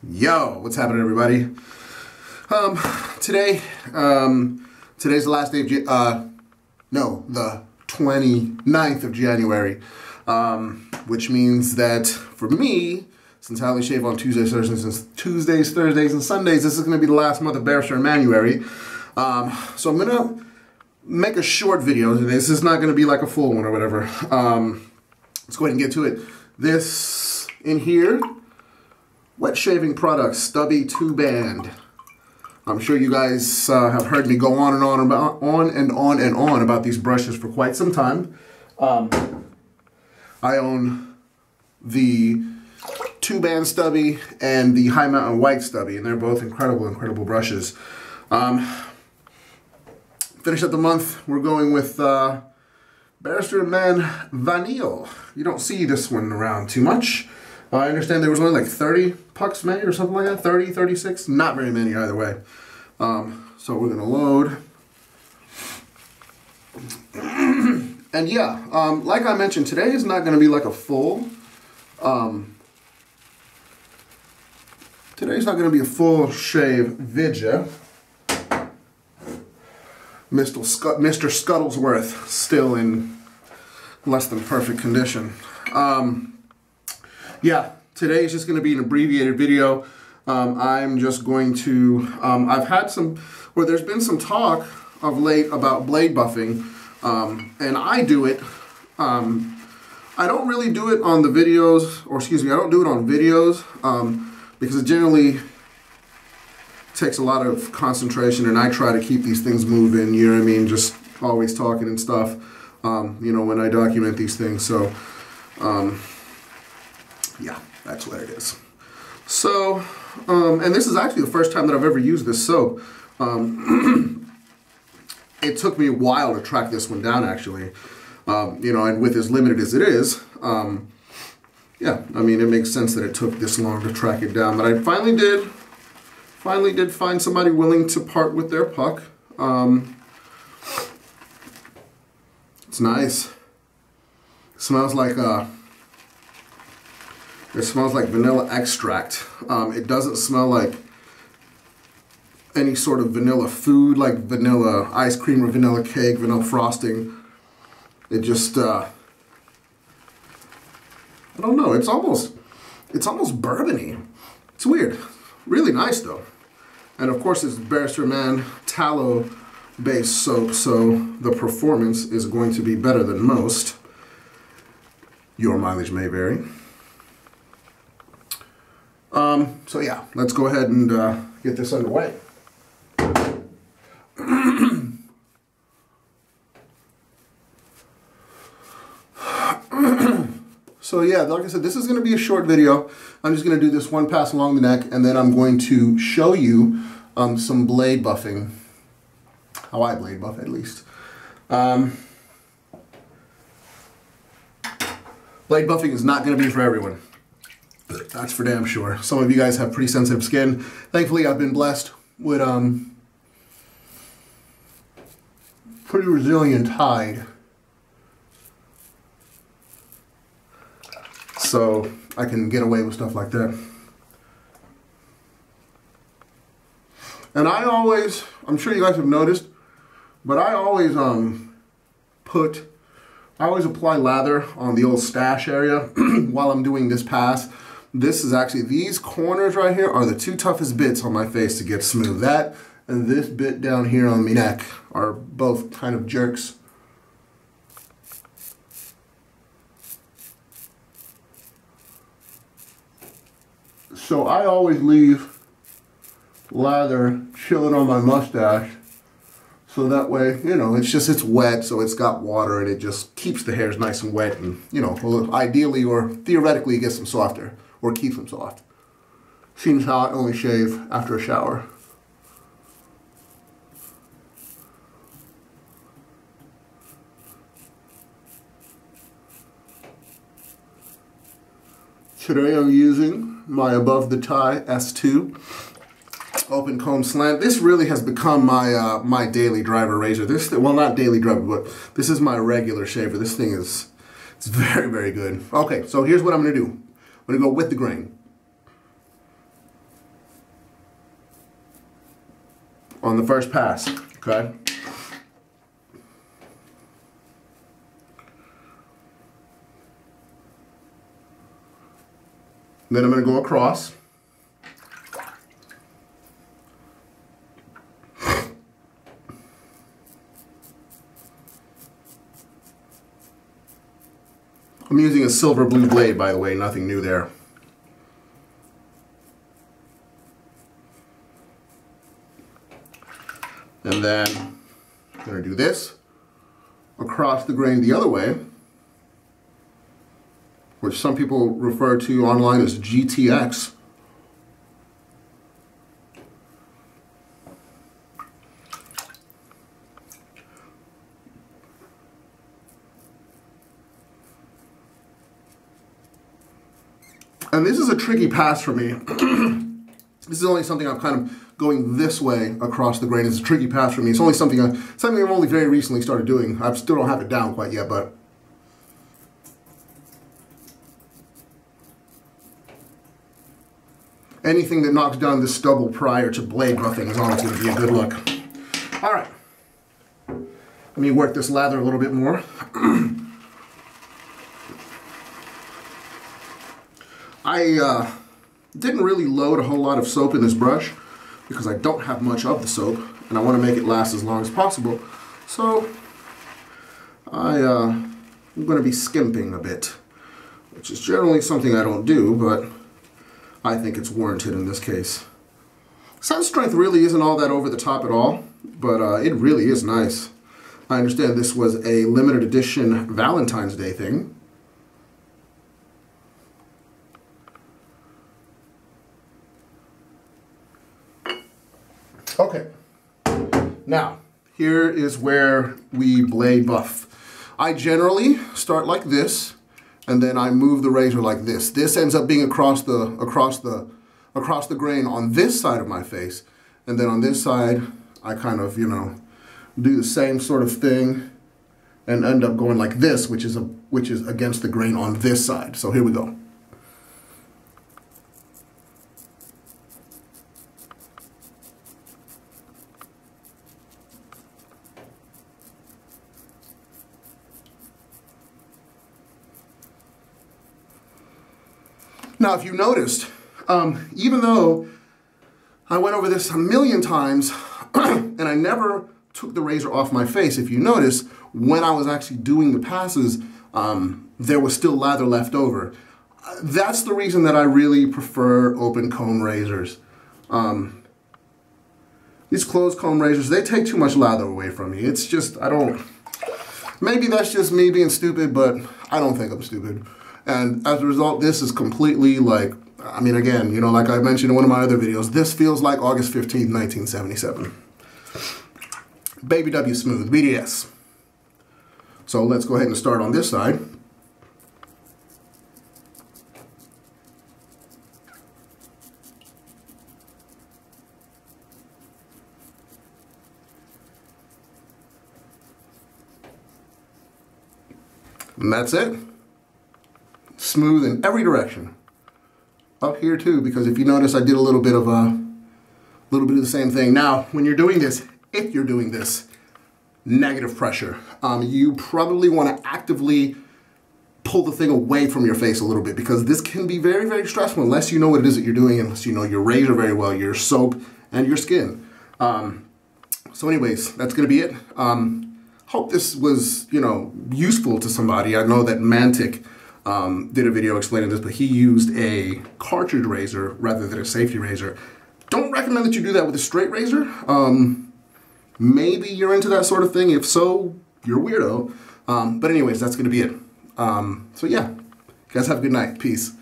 Yo, what's happening, everybody? Today's the last day of the 29th of January, which means that for me, since I only shave on Tuesdays, Thursdays, and Sundays, this is going to be the last month of barrister in January. So I'm going to make a short video. This is not going to be like a full one or whatever. Let's go ahead and get to it. This in here, wet shaving products, Stubby 2-band. I'm sure you guys have heard me go on and on about these brushes for quite some time. I own the 2-band Stubby and the High Mountain White Stubby, and they're both incredible brushes. Finish up the month, we're going with Barrister Mann Vanille. You don't see this one around too much. I understand there was only like 30 pucks made or something like that, 30, 36, not very many either way. So we're gonna load. And yeah, like I mentioned, today is not gonna be like a full, today's not gonna be a full shave video. Mr. Scuttlesworth still in less than perfect condition. Yeah, today is just going to be an abbreviated video. I'm just going to, there's been some talk of late about blade buffing, and I do it. I don't really do it on the videos, or excuse me, I don't do it on videos, because it generally takes a lot of concentration, and I try to keep these things moving, you know what I mean, just always talking and stuff, you know, when I document these things. So yeah, that's what it is. So and this is actually the first time that I've ever used this soap. It took me a while to track this one down, actually, you know, and with as limited as it is, yeah, I mean, it makes sense that it took this long to track it down, but I finally did find somebody willing to part with their puck. It's nice. It smells like vanilla extract. It doesn't smell like any sort of vanilla food, like vanilla ice cream or vanilla cake, vanilla frosting. It just I don't know. It's almost bourbony. It's weird. Really nice though. And of course it's Barrister Mann tallow based soap, so the performance is going to be better than most. Your mileage may vary. So yeah, let's go ahead and get this underway. So yeah, like I said, this is going to be a short video. I'm just going to do this one pass along the neck, and then I'm going to show you some blade buffing. How I blade buff, at least. Blade buffing is not going to be for everyone. That's for damn sure. Some of you guys have pretty sensitive skin. Thankfully, I've been blessed with pretty resilient hide. So I can get away with stuff like that. And I always, I'm sure you guys have noticed, but I always apply lather on the old stash area while I'm doing this pass. This is actually, these corners right here are the two toughest bits on my face to get smooth. That and this bit down here on my neck are both kind of jerks. So I always leave lather chilling on my mustache, so that way, you know, it's wet, so it's got water, and it just keeps the hairs nice and wet, and, you know, ideally or theoretically it gets them softer, or keeps them soft. Seems how I only shave after a shower. Today I'm using my Above the Tie S2 open comb slant. This really has become my my daily driver razor. Well, not daily driver, but this is my regular shaver. This thing is, it's very good. Okay, so here's what I'm gonna do. I'm gonna go with the grain. on the first pass, okay? Then I'm going to go across. I'm using a silver blue blade, by the way, nothing new there. And then I'm going to do this across the grain the other way, which some people refer to online as GTX. And this is a tricky pass for me. This is only something I'm kind of going this way across the grain. It's a tricky pass for me. It's only something I've only very recently started doing. I still don't have it down quite yet, but anything that knocks down this stubble prior to blade buffing is always going to be a good look. All right, let me work this lather a little bit more. I didn't really load a whole lot of soap in this brush because I don't have much of the soap and I want to make it last as long as possible. So I'm going to be skimping a bit, which is generally something I don't do, but I think it's warranted in this case. Scent strength really isn't all that over the top at all, but it really is nice. I understand this was a limited edition Valentine's Day thing. Okay, now here is where we blade buff. I generally start like this, and then I move the razor like this. This ends up being across the grain on this side of my face, and then on this side I kind of, you know, do the same sort of thing and end up going like this, which is against the grain on this side. So here we go. Now, if you noticed, even though I went over this a million times and I never took the razor off my face, if you notice, when I was actually doing the passes, there was still lather left over. That's the reason that I really prefer open comb razors. These closed comb razors, they take too much lather away from me. It's just, maybe that's just me being stupid, but I don't think I'm stupid. And as a result, this is completely like, I mean, again, you know, like I mentioned in one of my other videos, this feels like August 15th, 1977. Baby W Smooth, BDS. So let's go ahead and start on this side. And that's it. Smooth in every direction. Up here too, because if you notice, I did a little bit of the same thing. Now, when you're doing this, if you're doing this, negative pressure, you probably want to actively pull the thing away from your face a little bit, because this can be very, very stressful unless you know what it is that you're doing, unless you know your razor very well, your soap, and your skin. So anyways, that's going to be it. Hope this was, you know, useful to somebody. I know that Mantic did a video explaining this, but he used a cartridge razor rather than a safety razor. Don't recommend that you do that with a straight razor. Maybe you're into that sort of thing. If so, you're a weirdo. But anyways, that's going to be it. So yeah, you guys have a good night. Peace.